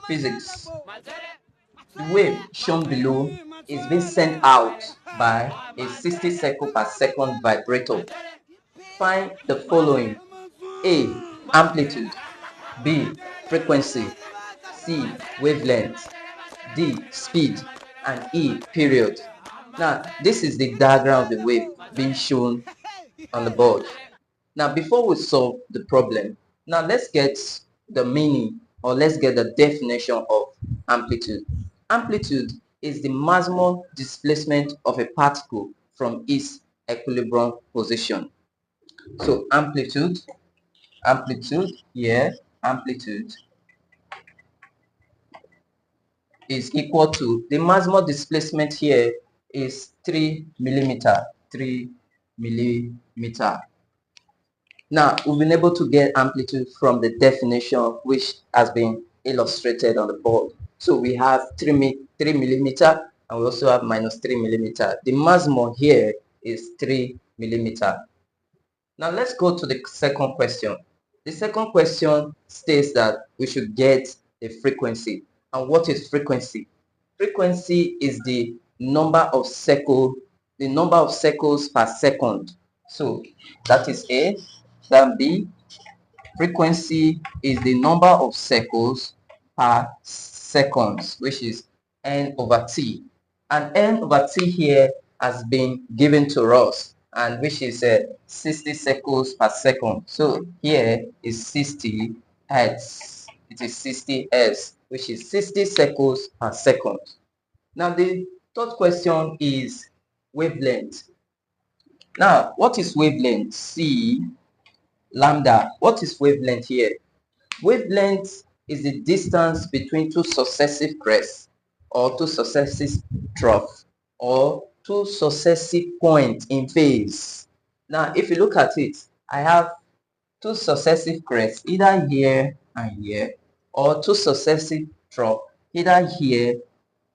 Physics. The wave shown below is being sent out by a 60 cycle per second vibrator. Find the following: A. Amplitude, B. Frequency, C. Wavelength, D. Speed, and E. Period. Now, this is the diagram of the wave being shown on the board. Now, before we solve the problem, now let's get the meaning, or let's get the definition of amplitude. Amplitude is the maximum displacement of a particle from its equilibrium position. So amplitude here, amplitude is equal to, the maximum displacement here is 3 millimeter. Now, we've been able to get amplitude from the definition which has been illustrated on the board. So we have 3 millimeter, and we also have minus 3 millimeter. The maximum here is 3 millimeter. Now let's go to the second question. The second question states that we should get a frequency. And what is frequency? Frequency is the number of cycles per second. So that is A. Then B. Frequency is the number of cycles per seconds, which is N over T. And N over T here has been given to us, and which is 60 cycles per second. So here is 60 hertz. It is 60 hertz, which is 60 cycles per second. Now the third question is wavelength. Now, what is wavelength? C lambda. What is wavelength here? Wavelength is the distance between two successive crests, or two successive troughs, or two successive points in phase. Now, if you look at it, I have two successive crests, either here and here, or two successive troughs, either here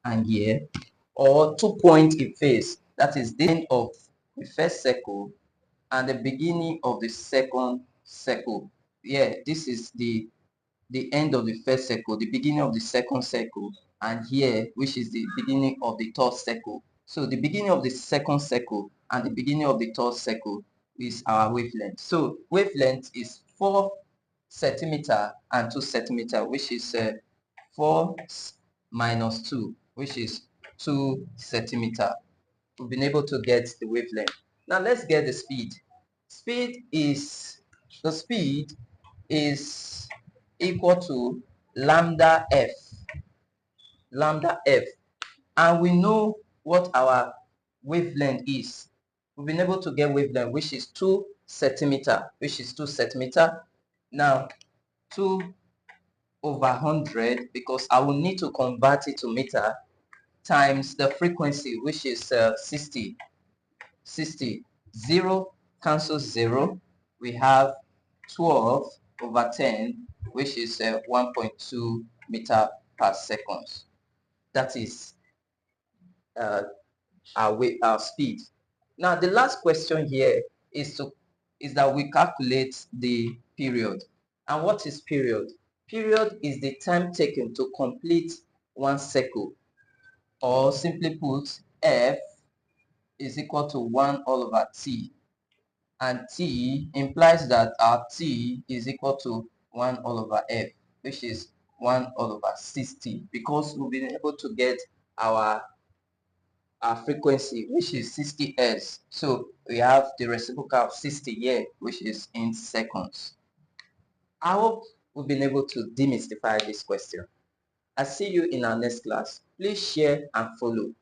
and here, or 2 points in phase. That is the end of the first circle and the beginning of the second circle. Yeah, this is the end of the first circle, the beginning of the second circle, and here, which is the beginning of the third circle. So the beginning of the second circle and the beginning of the third circle is our wavelength. So wavelength is 4 centimeter and 2 centimeter, which is 4 minus 2, which is 2 centimeter. We've been able to get the wavelength. Now let's get the speed. The speed is equal to lambda f, and we know what our wavelength is. We've been able to get wavelength, which is 2 centimeter, Now 2 over 100, because I will need to convert it to meter, times the frequency, which is 60. 0 cancels 0. We have 12 over 10, which is 1.2 meter per second. That is our speed. Now the last question here is that we calculate the period. And what is period? Period is the time taken to complete one cycle, or simply put, F is equal to 1 all over T, and T implies that our T is equal to 1 all over F, which is 1 all over 60, because we've been able to get our frequency, which is 60 Hz. So we have the reciprocal of 60 here, which is in seconds. I hope we've been able to demystify this question. I'll see you in our next class. Please share and follow.